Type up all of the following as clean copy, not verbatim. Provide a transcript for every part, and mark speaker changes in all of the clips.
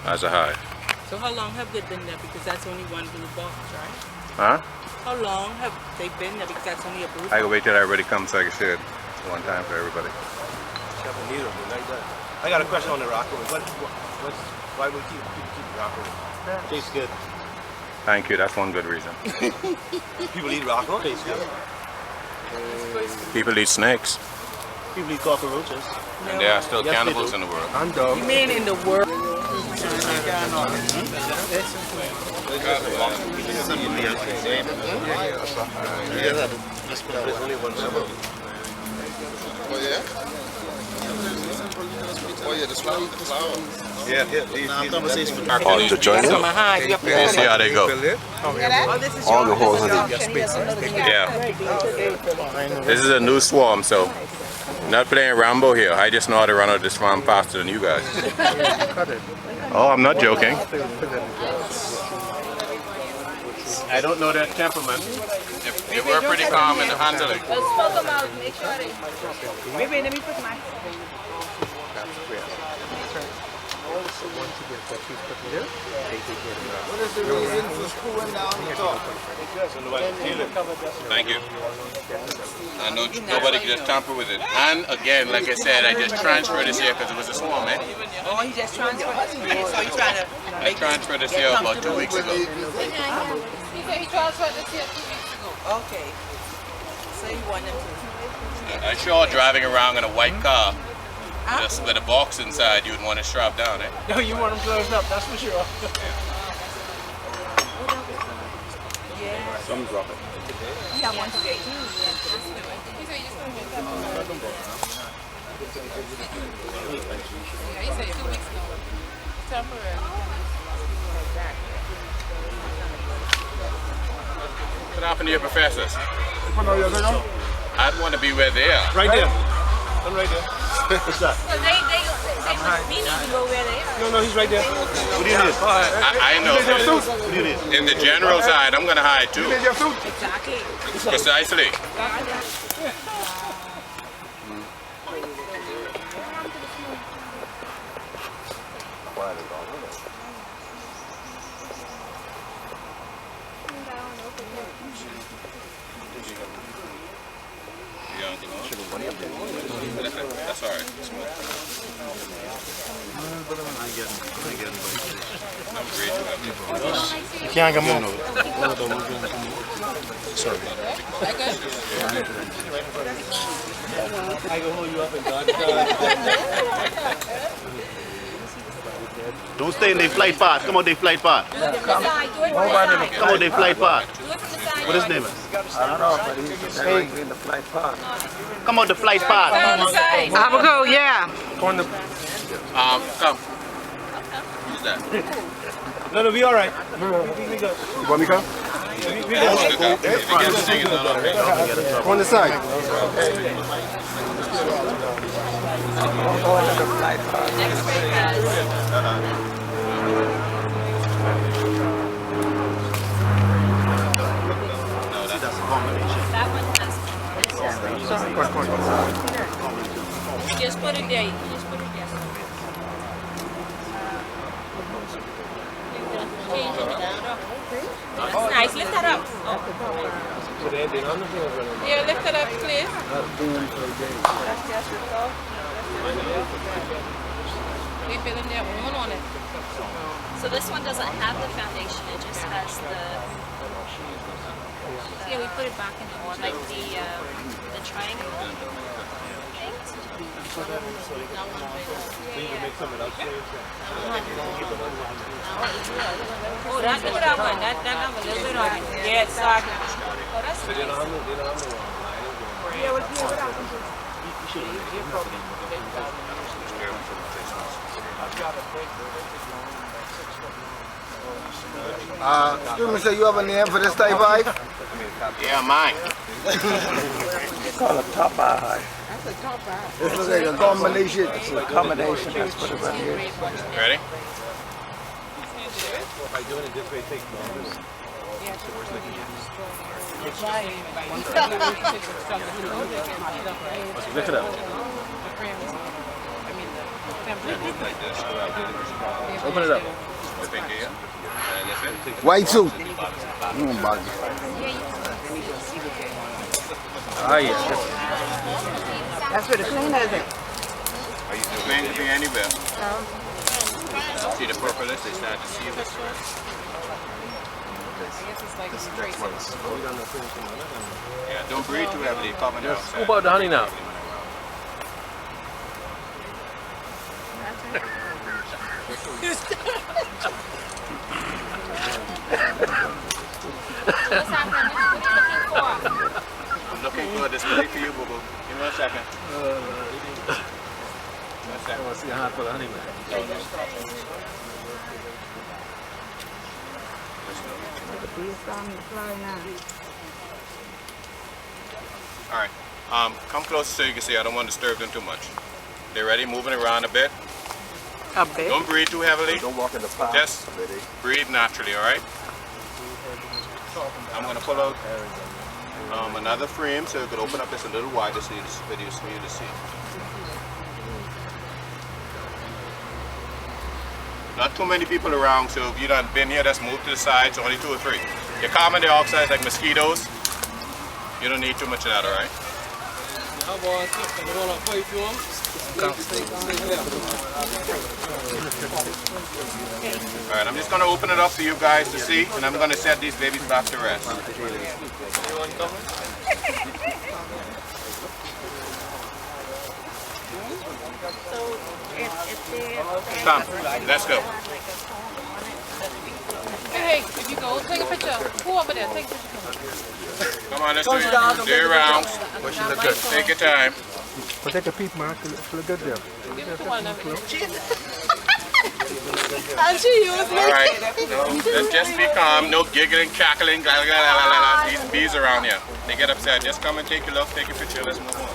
Speaker 1: as a hive.
Speaker 2: So how long have they been there? Because that's only one blue box, right?
Speaker 1: Huh?
Speaker 2: How long have they been there? Because that's only a blue box.
Speaker 1: I can wait till everybody comes so I can share it one time for everybody.
Speaker 3: I got a question on the rockwood. Why would people keep rockwood? Tastes good.
Speaker 1: Thank you, that's one good reason.
Speaker 3: People eat rockwood? Tastes good.
Speaker 1: People eat snakes.
Speaker 3: People eat cockroaches.
Speaker 1: And there are still cannibals in the world.
Speaker 3: And dogs.
Speaker 2: You mean in the world?
Speaker 4: Oh yeah, the flower.
Speaker 3: Yeah.
Speaker 1: To join them? You see how they go.
Speaker 4: All the holes in it.
Speaker 1: Yeah. This is a new swarm, so not playing Rambo here. I just know how to run out of this farm faster than you guys. Oh, I'm not joking. I don't know their temperament. They were pretty calm in the handling.
Speaker 5: Let's smoke them out. Make sure they.
Speaker 2: Maybe let me put my.
Speaker 4: What is the reason for screwing down the top?
Speaker 1: Thank you. I know nobody can just tamper with it. And again, like I said, I just transferred this here because it was a swarm, eh?
Speaker 2: Oh, he just transferred it. So he's trying to.
Speaker 1: I transferred this here about 2 weeks ago.
Speaker 5: He transferred this here 2 weeks ago.
Speaker 2: Okay. So you want them to.
Speaker 1: I sure driving around in a white car, just with a box inside, you'd want to strap down, eh?
Speaker 3: No, you want them closed up, that's for sure.
Speaker 2: Yeah.
Speaker 1: Some drop it.
Speaker 2: Yeah, I want to get you.
Speaker 5: He said you just want to get that. Yeah, he said 2 weeks ago. Temporary.
Speaker 1: What happened to your professors? I'd want to be where they are.
Speaker 3: Right there. I'm right there. What's that?
Speaker 5: So they need to go where they are.
Speaker 3: No, he's right there. What do you need?
Speaker 1: I know.
Speaker 3: What do you need?
Speaker 1: In the general side, I'm going to hide too.
Speaker 2: Exactly.
Speaker 1: Precisely. That's all right.
Speaker 3: You can't come on. Sorry. I can hold you up and done. Don't stay in the flight path. Come on, the flight path. Come on, the flight path. What his name is?
Speaker 4: I don't know, but he's in the flight path.
Speaker 3: Come on, the flight path.
Speaker 2: Abaco, yeah.
Speaker 1: Come. Who's that?
Speaker 3: No, we all right. We good.
Speaker 4: You want me to come?
Speaker 3: We good.
Speaker 4: On the side. On the flight path.
Speaker 5: Just put it there. Just put it there. Change it. That's nice. Lift that up. Oh. Yeah, lift it up, please. Keep it in there. One on it.
Speaker 6: So this one doesn't have the foundation, it just has the... Yeah, we put it back in the like the triangle things.
Speaker 5: Oh, that's look at that one. That have a little bit on it. Yeah, exactly. Oh, that's nice. Yeah, what's the other one?
Speaker 4: Excuse me, sir, you have a name for this type of hive?
Speaker 1: Yeah, mine.
Speaker 4: It's called a top eye hive. That's a top eye. This looks like a combination. It's a combination, that's what it's right here.
Speaker 1: Ready?
Speaker 3: By doing it this way, it takes longer. Lift it up.
Speaker 7: Open it up.
Speaker 4: White suit.
Speaker 7: Ah, yeah.
Speaker 8: That's where the cleaner is.
Speaker 1: Are you going to be anywhere? See the purple list? They start to see this one. Yeah, don't breathe too heavily. Coming out.
Speaker 7: Scoop out the honey now.
Speaker 1: I'm looking for a display for you, boo boo. Give me 1 second. 1 second.
Speaker 7: I want to see a handful of honey, man.
Speaker 1: Alright. Come closer so you can see. I don't want to disturb them too much. They ready? Moving around a bit.
Speaker 8: A bit.
Speaker 1: Don't breathe too heavily.
Speaker 4: Don't walk in the pot.
Speaker 1: Just breathe naturally, alright? I'm going to pull out another frame so you could open up this a little wider so this video is for you to see. Not too many people around, so if you done been here, just move to the sides, only 2 or 3. Your carbon dioxide is like mosquitoes. You don't need too much of that, alright? Alright, I'm just going to open it up for you guys to see, and I'm going to set these babies back to rest. Come, let's go.
Speaker 5: Hey, if you go, take a picture. Who over there? Take a picture.
Speaker 1: Come on, let's do it. Do your rounds. Take your time.
Speaker 4: But take a peek, man. Look good there.
Speaker 1: Alright, let's just be calm. No giggling, cackling, these bees around here. They get upset. Just come and take a look, take a picture. Let's move on.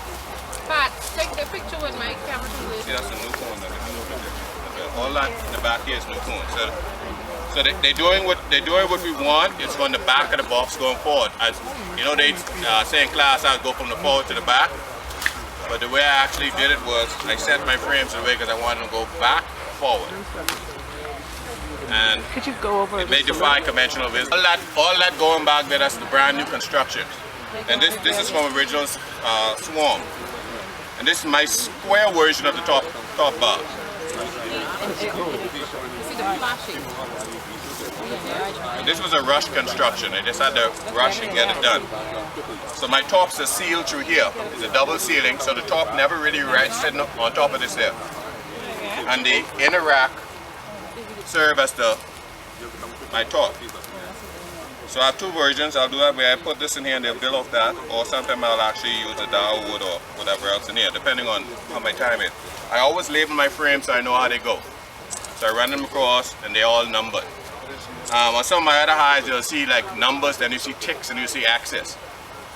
Speaker 5: Pat, take the picture with my camera, please.
Speaker 1: See, that's a new phone. All that in the back here is new phone. So they're doing what we want. It's on the back of the box going forward. As you know, they say in class I would go from the forward to the back. But the way I actually did it was I set my frames in the way because I wanted to go back, forward. And
Speaker 8: Could you go over
Speaker 1: it may defy conventional wisdom. All that going back there, that's the brand new construction. And this is from original swarm. And this is my square version of the top bar. And this was a rush construction. They just had to rush and get it done. So my tops are sealed through here. It's a double sealing, so the top never really sitting on top of this here. And the inner rack serve as my top. So I have 2 versions. I'll do that where I put this in here and they'll build off that, or sometimes I'll actually use a Dow wood or whatever else in here, depending on how my time is. I always label my frames so I know how they go. So I run them across and they're all numbered. On some of my other hives, you'll see like numbers, then you see ticks and you see axes.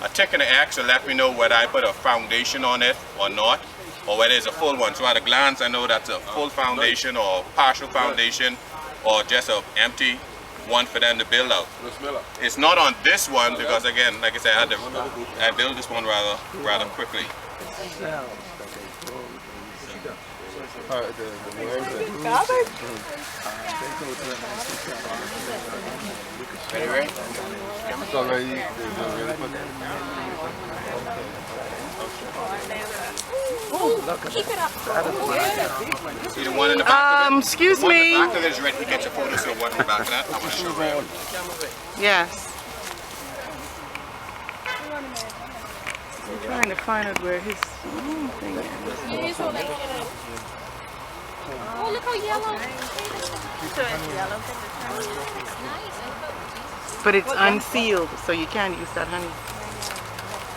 Speaker 1: A tick and an X will let me know whether I put a foundation on it or not, or whether it's a full one. So at a glance, I know that's a full foundation or partial foundation, or just an empty one for them to build out. It's not on this one because, again, like I said, I built this one rather quickly. Ready? It's already.
Speaker 6: Keep it up.
Speaker 1: See the one in the back
Speaker 8: excuse
Speaker 1: the one
Speaker 8: me.
Speaker 1: in the back of it is ready to get your photo, so one in the back of that, I want to show around.
Speaker 8: Yes. I'm trying to find out where his thing is.
Speaker 6: Oh, look how yellow.
Speaker 8: But it's unsealed, so you can't use that honey.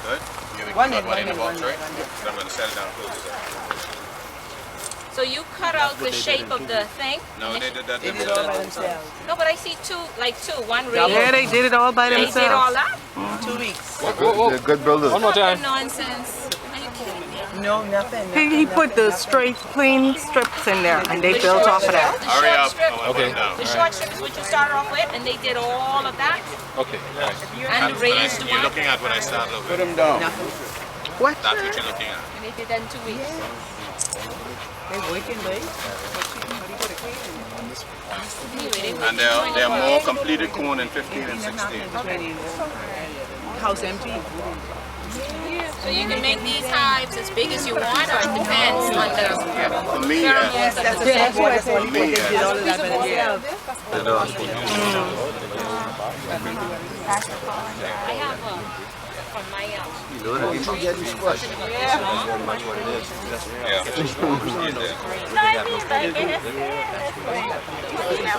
Speaker 1: Good? You got one in the box, right? So I'm going to set it down closer.
Speaker 5: So you cut out the shape of the thing?
Speaker 1: No, they did that.
Speaker 5: No, but I see two. One ring.
Speaker 8: Yeah, they did it all by
Speaker 5: They
Speaker 8: themselves.
Speaker 5: did all that?
Speaker 8: 2 weeks.
Speaker 4: They're good builders.
Speaker 7: One more time.
Speaker 5: Nonsense. Are you kidding me?
Speaker 8: No, nothing. He put the straight, clean strips in there, and they built off of that.
Speaker 5: The
Speaker 1: Hurry
Speaker 5: short
Speaker 1: up.
Speaker 5: strip.
Speaker 7: Okay.
Speaker 5: The short strip is what you started off with, and they did all of that.
Speaker 7: Okay.
Speaker 5: And the raised
Speaker 1: You're
Speaker 5: one.
Speaker 1: looking at what I started with.
Speaker 4: Put them down.
Speaker 8: What?
Speaker 1: That's what you're looking at.
Speaker 6: And they did that in 2 weeks.
Speaker 8: They're working late.
Speaker 1: And they're more completed cone in 15 and 16.
Speaker 8: House empty.
Speaker 6: So you can make these hives as big as you want, or it depends on the
Speaker 1: For me, yes.
Speaker 8: That's what I said.
Speaker 1: For me, yes.
Speaker 8: All of that, but yeah.
Speaker 6: I have from my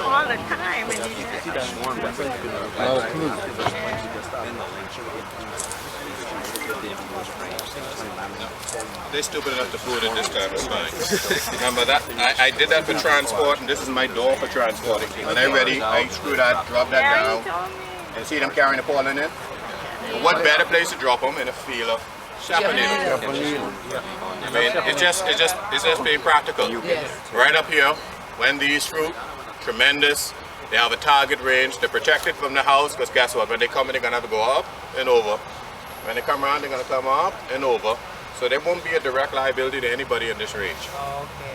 Speaker 8: All the time.
Speaker 1: They're stupid enough to food it this time, it's fine. Remember that? I did that for transport, and this is my door for transporting. When they're ready, I screw that, drop that down, and see them carrying the pollen in. What better place to drop them in a field of champagne? I mean, it's just being practical. Right up here, when these fruit, tremendous. They have a target range. They're protected from the house, because guess what? When they come in, they're gonna have to go up and over. When they come around, they're gonna come up and over. So there won't be a direct liability to anybody in this range.
Speaker 8: Okay.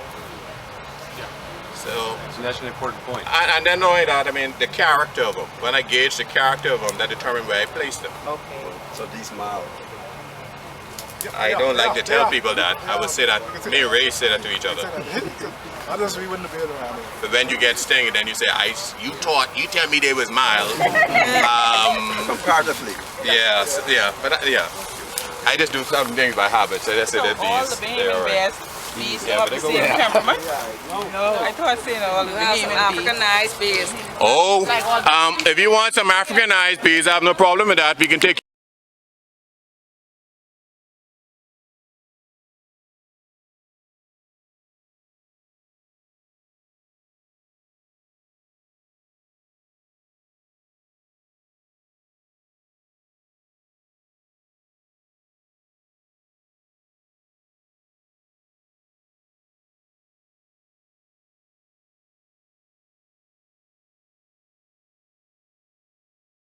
Speaker 1: So
Speaker 7: that's an important point.
Speaker 1: And then not only that, I mean, the character of them. When I gauge the character of them, that determines where I place them.
Speaker 8: Okay.
Speaker 4: So these mild.
Speaker 1: I don't like to tell people that. I would say that, me and Ray say that to each other.
Speaker 4: Others we wouldn't have been around here.
Speaker 1: But when you get sting, and then you say, you tell me they was mild.
Speaker 4: Comparatively.
Speaker 1: Yeah, but yeah. I just do some things by habit, so that's it.
Speaker 8: All the behaving bears. Bees
Speaker 1: Yeah,
Speaker 8: up
Speaker 1: but
Speaker 8: the
Speaker 1: they go
Speaker 8: same
Speaker 1: back.
Speaker 8: temperament. No, I thought saying all the behaving Africanized bees.
Speaker 1: Oh, if you want some Africanized bees, I have no problem with that. We can take